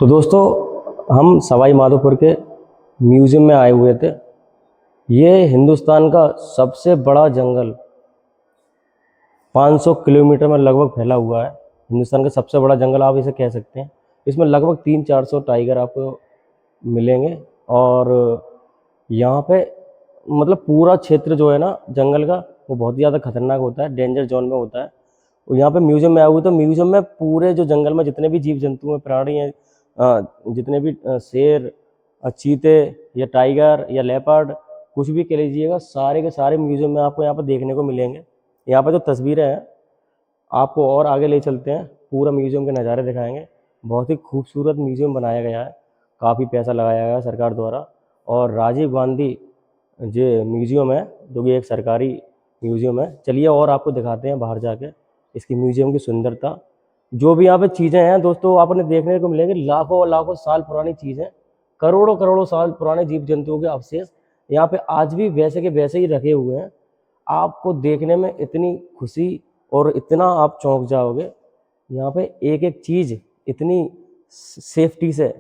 तो दोस्तों, हम सवाई माधोपुर के म्यूज़ियम में आए हुए थे। ये हिंदुस्तान का सबसे बड़ा जंगल 500 किलोमीटर में लगभग फैला हुआ है। हिंदुस्तान का सबसे बड़ा जंगल आप इसे कह सकते हैं। इसमें लगभग 300-400 टाइगर आपको मिलेंगे। और यहाँ पे मतलब पूरा क्षेत्र जो है ना जंगल का, वो बहुत ही ज़्यादा खतरनाक होता है, डेंजर जोन में होता है। और यहाँ पे म्यूज़ियम में आए हुए तो म्यूज़ियम में पूरे जो जंगल में जितने भी जीव जंतु हैं, प्राणी हैं, जितने भी शेर, चीते या टाइगर या लेपर्ड, कुछ भी कह लीजिएगा, सारे के सारे म्यूज़ियम में आपको यहाँ पर देखने को मिलेंगे। यहाँ पर जो तस्वीरें हैं आपको और आगे ले चलते हैं, पूरा म्यूज़ियम के नज़ारे दिखाएंगे। बहुत ही खूबसूरत म्यूज़ियम बनाया गया है, काफ़ी पैसा लगाया गया है सरकार द्वारा। और राजीव गांधी जो म्यूज़ियम है, जो कि एक सरकारी म्यूज़ियम है। चलिए और आपको दिखाते हैं बाहर जाके इसकी म्यूज़ियम की सुंदरता। जो भी यहाँ पे चीज़ें हैं दोस्तों, आपने देखने को मिलेंगे, लाखों लाखों साल पुरानी चीज़ें, करोड़ों करोड़ों साल पुराने जीव जंतुओं के अवशेष यहाँ पे आज भी वैसे के वैसे ही रखे हुए हैं। आपको देखने में इतनी खुशी और इतना आप चौंक जाओगे। यहाँ पे एक एक चीज़ इतनी सेफ्टी से,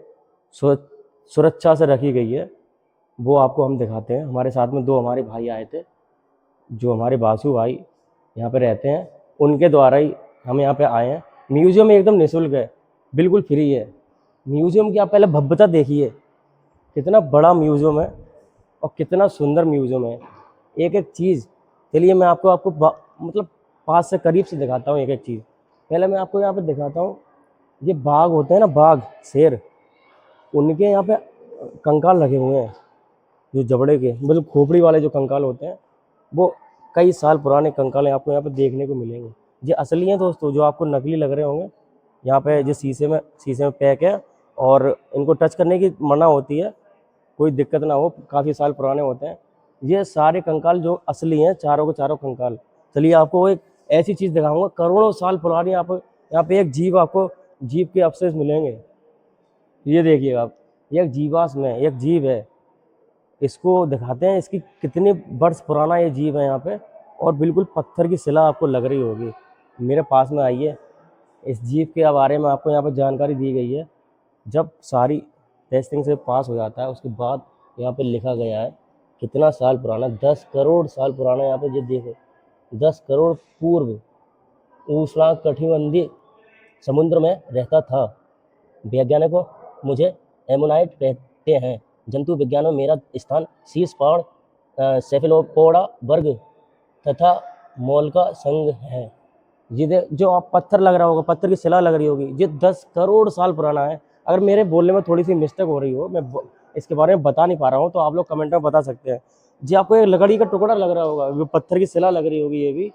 सुरक्षा से रखी गई है, वो आपको हम दिखाते हैं। हमारे साथ में दो हमारे भाई आए थे, जो हमारे बासु भाई यहाँ पे रहते हैं, उनके द्वारा ही हम यहाँ पे आए हैं। म्यूज़ियम एकदम निःशुल्क है, बिल्कुल फ्री है। म्यूज़ियम की आप पहले भव्यता देखिए, कितना बड़ा म्यूज़ियम है और कितना सुंदर म्यूज़ियम है। एक एक चीज़, चलिए मैं आपको मतलब पास से करीब से दिखाता हूँ एक एक चीज़। पहले मैं आपको यहाँ पे दिखाता हूँ, ये बाघ होते हैं ना, बाघ, शेर, उनके यहाँ पे कंकाल रखे हुए हैं, जो जबड़े के मतलब खोपड़ी वाले जो कंकाल होते हैं, वो कई साल पुराने कंकाल आपको यहाँ पे देखने को मिलेंगे। ये असली हैं दोस्तों, जो आपको नकली लग रहे होंगे। यहाँ पे जो शीशे में पैक है और इनको टच करने की मना होती है, कोई दिक्कत ना हो, काफ़ी साल पुराने होते हैं। ये सारे कंकाल जो असली हैं, चारों के चारों कंकाल। चलिए आपको एक ऐसी चीज़ दिखाऊंगा, करोड़ों साल पुरानी। आप यहाँ पे एक जीव, आपको जीव के अवशेष मिलेंगे। ये देखिएगा आप, ये एक जीवाश्म है, एक जीव है। इसको दिखाते हैं, इसकी कितने वर्ष पुराना ये जीव है यहाँ पे। और बिल्कुल पत्थर की शिला आपको लग रही होगी। मेरे पास में आइए, इस जीव के बारे में आपको यहाँ पर जानकारी दी गई है। जब सारी टेस्टिंग से पास हो जाता है, उसके बाद यहाँ पे लिखा गया है कितना साल पुराना, 10 करोड़ साल पुराना। यहाँ पे ये देखो, 10 करोड़ पूर्व उष्णकटिबंधीय समुद्र में रहता था। वैज्ञानिकों मुझे एमोनाइट कहते हैं। जंतु विज्ञान में मेरा स्थान शीर्ष पाड़ सेफेलोपोडा वर्ग तथा मोलका संघ है। ये जो आप पत्थर लग रहा होगा, पत्थर की शिला लग रही होगी, ये 10 करोड़ साल पुराना है। अगर मेरे बोलने में थोड़ी सी मिस्टेक हो रही हो, मैं इसके बारे में बता नहीं पा रहा हूँ, तो आप लोग कमेंट में बता सकते हैं। जी आपको एक लकड़ी का टुकड़ा लग रहा होगा, वो पत्थर की शिला लग रही होगी। ये भी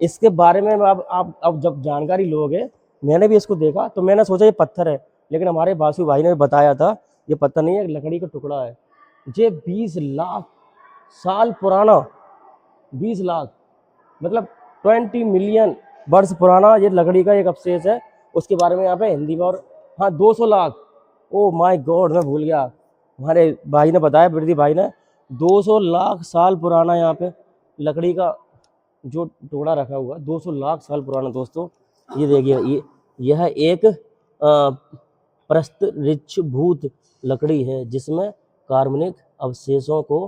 इसके बारे में आप अब जब जानकारी लोगे, मैंने भी इसको देखा तो मैंने सोचा ये पत्थर है, लेकिन हमारे बासु भाई ने बताया था ये पत्थर नहीं है, एक लकड़ी का टुकड़ा है। ये 20 लाख साल पुराना, 20 लाख मतलब 20 मिलियन वर्ष पुराना ये लकड़ी का एक अवशेष है। उसके बारे में यहाँ पे हिंदी में, और हाँ 200 लाख, ओ माय गॉड, मैं भूल गया। हमारे भाई ने बताया, बिरदी भाई ने, 200 लाख साल पुराना यहाँ पे लकड़ी का जो टुकड़ा रखा हुआ, 200 लाख साल पुराना दोस्तों। ये देखिए, यह एक प्रस्तरभूत लकड़ी है, जिसमें कार्बनिक अवशेषों को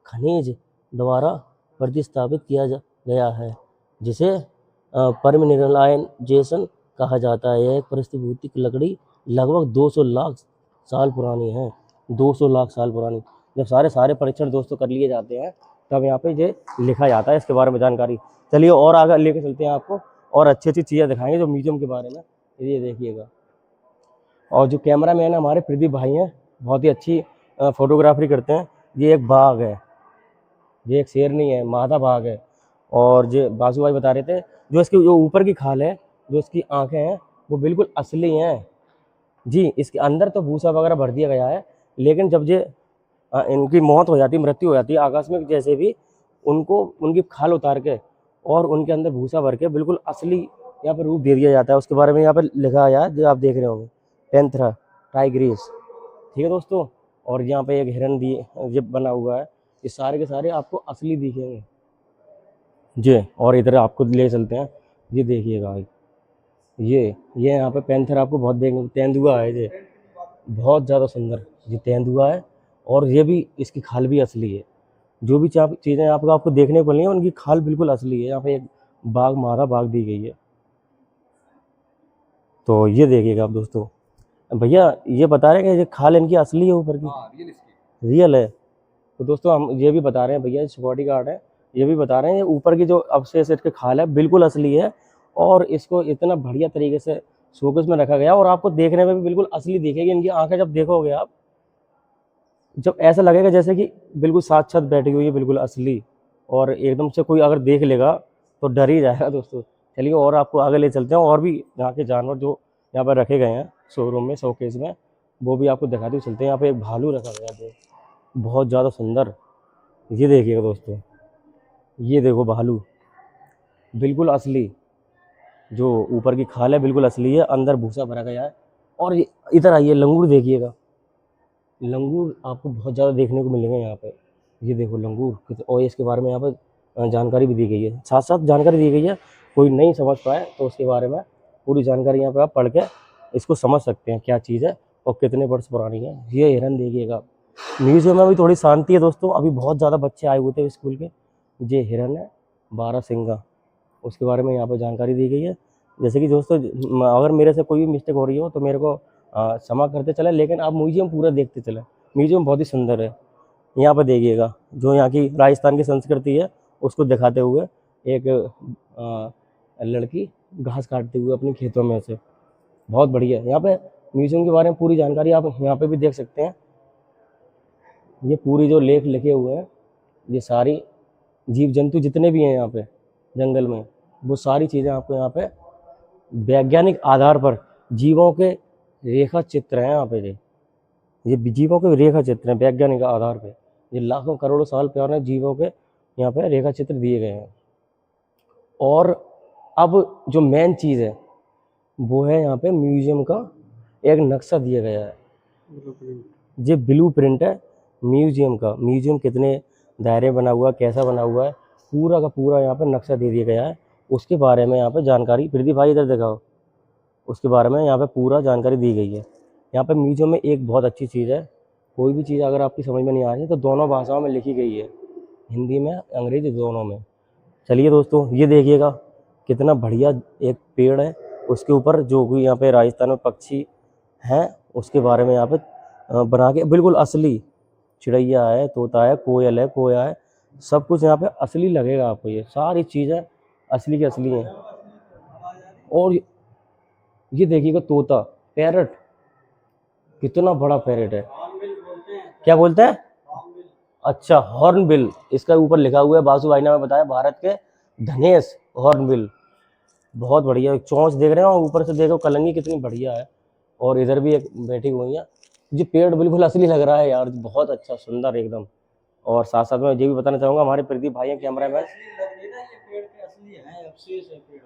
खनिज द्वारा प्रतिस्थापित किया गया है, जिसे परमिनरलाइजेशन कहा जाता है। यह एक प्रस्तरभूत लकड़ी लगभग 200 लाख साल पुरानी है। 200 लाख साल पुरानी। जब सारे परीक्षण दोस्तों कर लिए जाते हैं, तब यहाँ पे ये लिखा जाता है इसके बारे में जानकारी। चलिए और आगे लेके चलते हैं आपको, और अच्छी अच्छी चीज़ें दिखाएंगे जो म्यूजियम के बारे में। ये देखिएगा, और जो कैमरा मैन है हमारे प्रदीप भाई हैं, बहुत ही अच्छी फोटोग्राफी करते हैं। ये एक बाघ है, ये एक शेर नहीं है, मादा बाघ है। और जो बासु भाई बता रहे थे, जो इसकी जो ऊपर की खाल है, जो इसकी आंखें हैं, वो बिल्कुल असली हैं जी। इसके अंदर तो भूसा वगैरह भर दिया गया है, लेकिन जब ये इनकी मौत हो जाती है, मृत्यु हो जाती है आकस्मिक, जैसे भी उनको उनकी खाल उतार के और उनके अंदर भूसा भर के बिल्कुल असली यहाँ पे रूप दे दिया जाता है। उसके बारे में यहाँ पे लिखा गया है, जो आप देख रहे होंगे, पैंथेरा टाइग्रिस, ठीक है दोस्तों। और यहाँ पे एक हिरन भी ये बना हुआ है। ये सारे के सारे आपको असली दिखेंगे जी। और इधर आपको ले चलते हैं, ये देखिएगा, ये यहाँ पे पैंथर आपको बहुत देखेंगे, तेंदुआ है ये, बहुत ज़्यादा सुंदर ये तेंदुआ है, और ये भी इसकी खाल भी असली है। जो भी चीज़ें आपको आपको देखने को मिली हैं उनकी खाल बिल्कुल असली है। यहाँ पे एक बाघ, मादा बाघ दी गई है। तो ये देखिएगा आप दोस्तों, भैया ये बता रहे हैं कि ये खाल इनकी असली है ऊपर की? हाँ रियल इसकी। रियल है। तो दोस्तों हम ये भी बता रहे हैं, भैया सिक्योरिटी गार्ड है, ये भी बता रहे हैं ये ऊपर की जो अवशेष इसके खाल है बिल्कुल असली है, और इसको इतना बढ़िया तरीके से शोकेस में रखा गया, और आपको देखने में भी बिल्कुल असली दिखेगी। इनकी आंखें जब देखोगे आप, जब ऐसा लगेगा जैसे कि बिल्कुल साक्षात बैठी हुई है, बिल्कुल असली, और एकदम से कोई अगर देख लेगा तो डर ही जाएगा दोस्तों। चलिए और आपको आगे ले चलते हैं, और भी यहाँ के जानवर जो यहाँ पर रखे गए हैं शोरूम में, शोकेस में, वो भी आपको दिखाते हुए चलते हैं। यहाँ पे एक भालू रखा गया है बहुत ज़्यादा सुंदर, ये देखिएगा दोस्तों, ये देखो भालू बिल्कुल असली, जो ऊपर की खाल है बिल्कुल असली है, अंदर भूसा भरा गया है। और इधर आइए, लंगूर देखिएगा, लंगूर आपको बहुत ज़्यादा देखने को मिलेंगे यहाँ पे। ये देखो लंगूर, और इसके बारे में यहाँ पर जानकारी भी दी गई है, साथ साथ जानकारी दी गई है। कोई नहीं समझ पाए तो उसके बारे में पूरी जानकारी यहाँ पे आप पढ़ के इसको समझ सकते हैं क्या चीज़ है और कितने वर्ष पुरानी है। ये हिरन देखिएगा, म्यूजियम में भी थोड़ी शांति है दोस्तों, अभी बहुत ज़्यादा बच्चे आए हुए थे स्कूल के। ये हिरन है बारहसिंगा, उसके बारे में यहाँ पर जानकारी दी गई है। जैसे कि दोस्तों अगर मेरे से कोई भी मिस्टेक हो रही हो तो मेरे को क्षमा करते चले, लेकिन आप म्यूजियम पूरा देखते चले, म्यूजियम बहुत ही सुंदर है। यहाँ पर देखिएगा जो यहाँ की राजस्थान की संस्कृति है उसको दिखाते हुए एक लड़की घास काटते हुए अपने खेतों में से, बहुत बढ़िया। यहाँ पे म्यूजियम के बारे में पूरी जानकारी आप यहाँ पे भी देख सकते हैं। ये पूरी जो लेख लिखे हुए हैं, ये सारी जीव जंतु जितने भी हैं यहाँ पे जंगल में, वो सारी चीज़ें आपको यहाँ पे वैज्ञानिक आधार पर जीवों के रेखा चित्र हैं। यहाँ पे ये जीवों के रेखा चित्र हैं वैज्ञानिक आधार पे, ये लाखों करोड़ों साल पुराने जीवों के यहाँ पे रेखा चित्र दिए गए हैं। और अब जो मेन चीज़ है वो है यहाँ पे म्यूजियम का एक नक्शा दिया गया है, ये ब्लू प्रिंट है म्यूजियम का। म्यूजियम कितने दायरे बना हुआ है, कैसा बना हुआ है, पूरा का पूरा यहाँ पे नक्शा दे दिया गया है। उसके बारे में यहाँ पे जानकारी, प्रदीप भाई इधर दिखाओ, उसके बारे में यहाँ पे पूरा जानकारी दी गई है। यहाँ पे म्यूजियम में एक बहुत अच्छी चीज़ है, कोई भी चीज़ अगर आपकी समझ में नहीं आ रही है तो दोनों भाषाओं में लिखी गई है, हिंदी में अंग्रेजी दोनों में। चलिए दोस्तों ये देखिएगा कितना बढ़िया एक पेड़ है, उसके ऊपर जो भी यहाँ पे राजस्थान में पक्षी हैं उसके बारे में यहाँ पे बना के बिल्कुल असली, चिड़ैया है, तोता है, कोयल है, कोया है, सब कुछ यहाँ पे असली लगेगा आपको। ये सारी चीज़ें असली की असली हैं। और ये देखिएगा तोता, पैरट, कितना बड़ा पैरट है, क्या बोलते हैं? अच्छा हॉर्नबिल, इसका ऊपर लिखा हुआ है, बासु भाई ने हमें बताया भारत के धनेश हॉर्नबिल, बहुत बढ़िया। चोंच देख रहे हो, ऊपर से देखो कलंगी कितनी बढ़िया है, और इधर भी एक बैठी हुई है। ये पेड़ बिल्कुल असली लग रहा है यार, बहुत अच्छा सुंदर एकदम। और साथ साथ में ये भी बताना चाहूँगा, हमारे प्रदीप भाई हैं कैमरा मैन।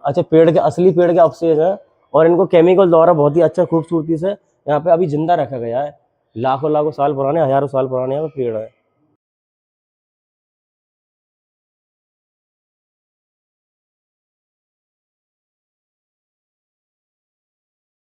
अच्छा पेड़ के असली पेड़ के अवशेष हैं, और इनको केमिकल द्वारा बहुत ही अच्छा खूबसूरती से यहाँ पे अभी जिंदा रखा गया है। लाखों लाखों साल पुराने, हजारों साल पुराने यहाँ पे पेड़ है।